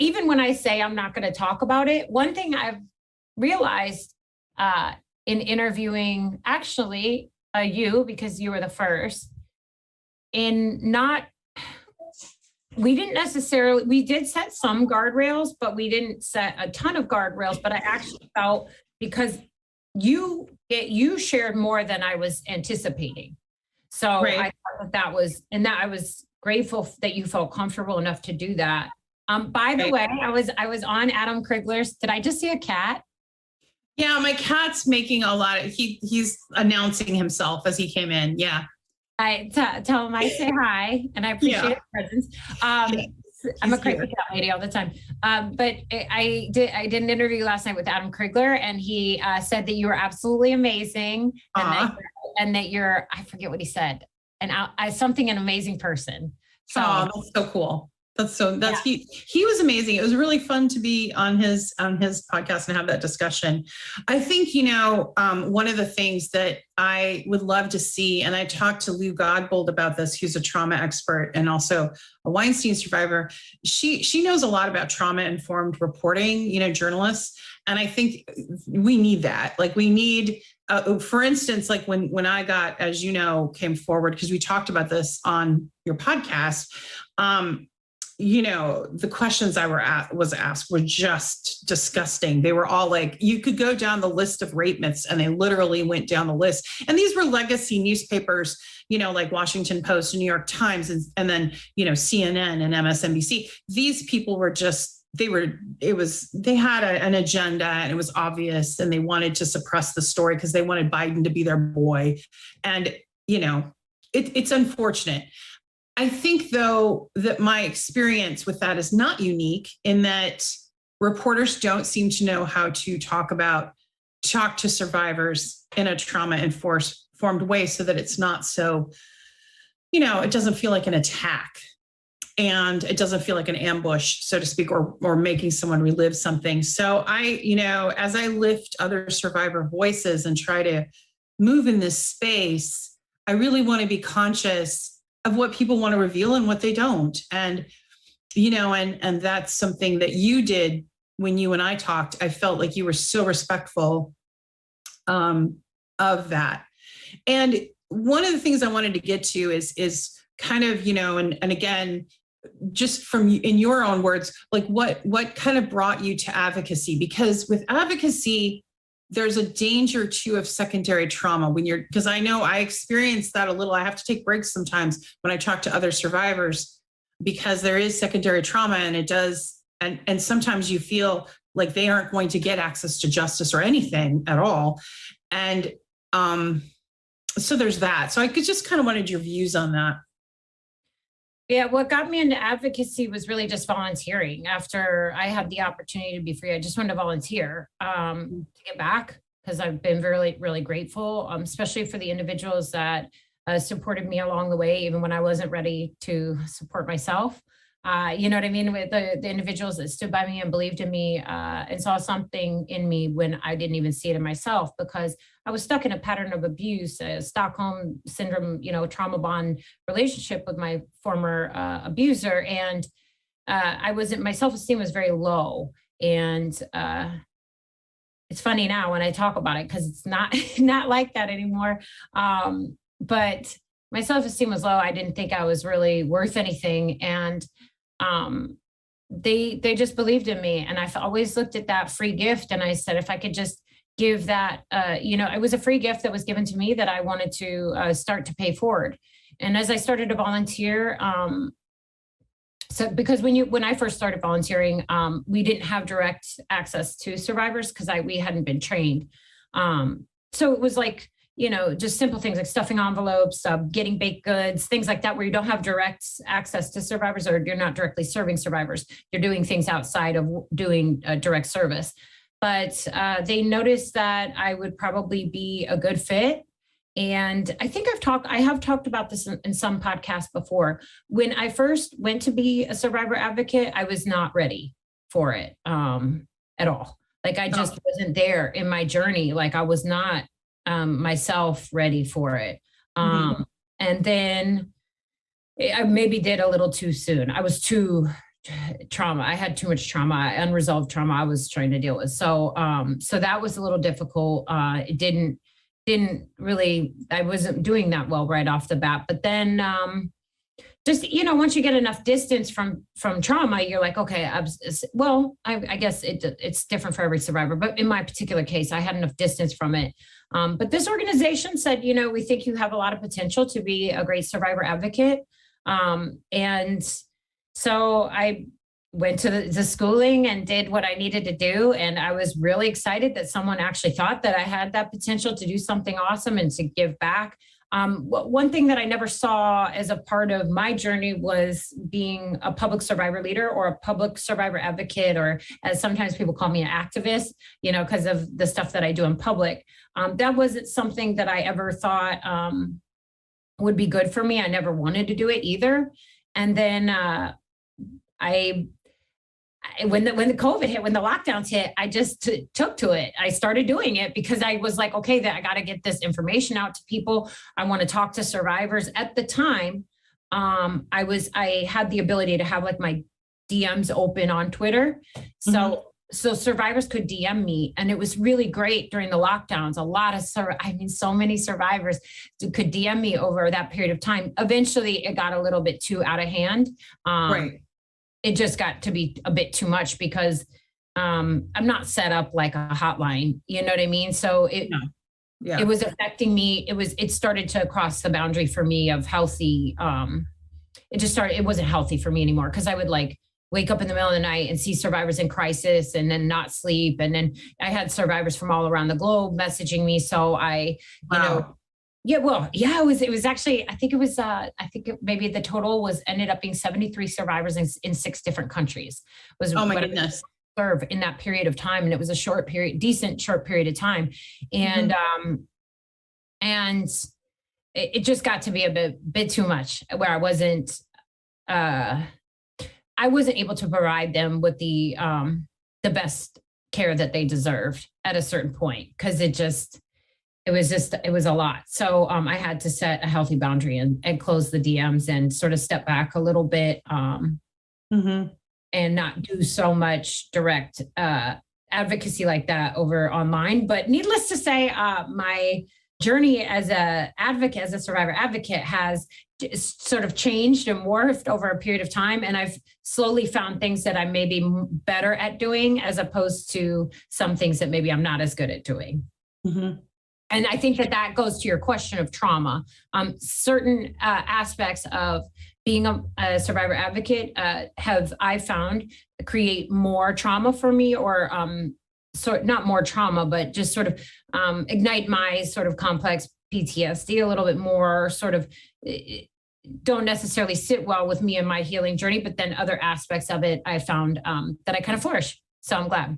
even when I say I'm not going to talk about it, one thing I've realized in interviewing actually you, because you were the first, we did set some guardrails, but we didn't set a ton of guardrails. But I actually felt, because you shared more than I was anticipating. So I thought that was, and that I was grateful that you felt comfortable enough to do that. By the way, I was on Adam Krigler's. Did I just see a cat? Yeah, my cat's making a lot of, he's announcing himself as he came in. Yeah. I tell him I say hi, and I appreciate his presence. I'm a crazy cat lady all the time. But I did an interview last night with Adam Krigler, and he said that you were absolutely amazing, and that you're, I forget what he said, and something, an amazing person. So that's so cool. He was amazing. It was really fun to be on his podcast and have that discussion. I think, one of the things that I would love to see, and I talked to Lou Godbold about this, who's a trauma expert and also a Weinstein survivor. She knows a lot about trauma-informed reporting, journalists. And I think we need that. Like, we need, for instance, like when I got, as you know, came forward, because we talked about this on your podcast, the questions was asked were just disgusting. They were all like, you could go down the list of rape myths, and they literally went down the list. And these were legacy newspapers, like Washington Post, New York Times, and then, CNN and MSNBC. These people were just, they had an agenda, and it was obvious, and they wanted to suppress the story because they wanted Biden to be their boy. And, it's unfortunate. I think, though, that my experience with that is not unique, in that reporters don't seem to know how to talk to survivors in a trauma-informed way, so that it's not so, it doesn't feel like an attack, and it doesn't feel like an ambush, so to speak, or making someone relive something. So as I lift other survivor voices and try to move in this space, I really want to be conscious of what people want to reveal and what they don't. And, and that's something that you did when you and I talked. I felt like you were so respectful of that. And one of the things I wanted to get to is kind of, and again, just in your own words, like what kind of brought you to advocacy? Because with advocacy, there's a danger too of secondary trauma because I know I experienced that a little. I have to take breaks sometimes when I talk to other survivors, because there is secondary trauma, and it does. And sometimes you feel like they aren't going to get access to justice or anything at all. And so there's that. So I just kind of wanted your views on that. Yeah, what got me into advocacy was really just volunteering. After I had the opportunity to be free, I just wanted to volunteer to give back, because I've been really, really grateful, especially for the individuals that supported me along the way, even when I wasn't ready to support myself. You know what I mean? With the individuals that stood by me and believed in me and saw something in me when I didn't even see it in myself, because I was stuck in a pattern of abuse, Stockholm syndrome, trauma bond relationship with my former abuser. And my self-esteem was very low. And it's funny now when I talk about it, because it's not like that anymore. But my self-esteem was low. I didn't think I was really worth anything. And they just believed in me. And I've always looked at that free gift. And I said, if I could just give that, it was a free gift that was given to me that I wanted to start to pay forward. And as I started to volunteer, so because when I first started volunteering, we didn't have direct access to survivors because we hadn't been trained. So it was like, just simple things like stuffing envelopes, getting baked goods, things like that, where you don't have direct access to survivors, or you're not directly serving survivors. You're doing things outside of doing direct service. But they noticed that I would probably be a good fit. And I think I have talked about this in some podcasts before. When I first went to be a survivor advocate, I was not ready for it at all. Like, I just wasn't there in my journey. Like, I was not myself ready for it. And then I maybe did a little too soon. I was too trauma. I had too much trauma, unresolved trauma I was trying to deal with. So, so that was a little difficult. It didn't really, I wasn't doing that well right off the bat. But then, just, once you get enough distance from trauma, you're like, okay, well, I guess it's different for every survivor. But in my particular case, I had enough distance from it. But this organization said, we think you have a lot of potential to be a great survivor advocate. And so I went to the schooling and did what I needed to do. And I was really excited that someone actually thought that I had that potential to do something awesome and to give back. One thing that I never saw as a part of my journey was being a public survivor leader or a public survivor advocate, or as sometimes people call me, an activist, because of the stuff that I do in public. That wasn't something that I ever thought would be good for me. I never wanted to do it either. And then when the COVID hit, when the lockdowns hit, I just took to it. I started doing it because I was like, okay, that I got to get this information out to people. I want to talk to survivors. At the time, I had the ability to have like my DMs open on Twitter. So survivors could DM me, and it was really great during the lockdowns. So many survivors could DM me over that period of time. Eventually it got a little bit too out of hand. Right. It just got to be a bit too much because I'm not set up like a hotline, you know what I mean? So it was affecting me. It started to cross the boundary for me of healthy. It wasn't healthy for me anymore, because I would like wake up in the middle of the night and see survivors in crisis and then not sleep. And then I had survivors from all around the globe messaging me. So it was actually, maybe the total ended up being 73 survivors in 6 different countries. Oh my goodness. Serve in that period of time. And it was a decent short period of time. And, and it just got to be a bit too much, where I wasn't able to provide them with the best care that they deserved at a certain point. Cause it was a lot. So I had to set a healthy boundary and close the DMs and sort of step back a little bit and not do so much direct advocacy like that over online. But needless to say, my journey as a survivor advocate has sort of changed and morphed over a period of time. And I've slowly found things that I may be better at doing, as opposed to some things that maybe I'm not as good at doing. And I think that goes to your question of trauma. Certain aspects of being a survivor advocate I found create more trauma for me, or not more trauma, but just sort of ignite my sort of complex PTSD a little bit more, sort of don't necessarily sit well with me in my healing journey, but then other aspects of it I found that I kind of flourish. So I'm glad.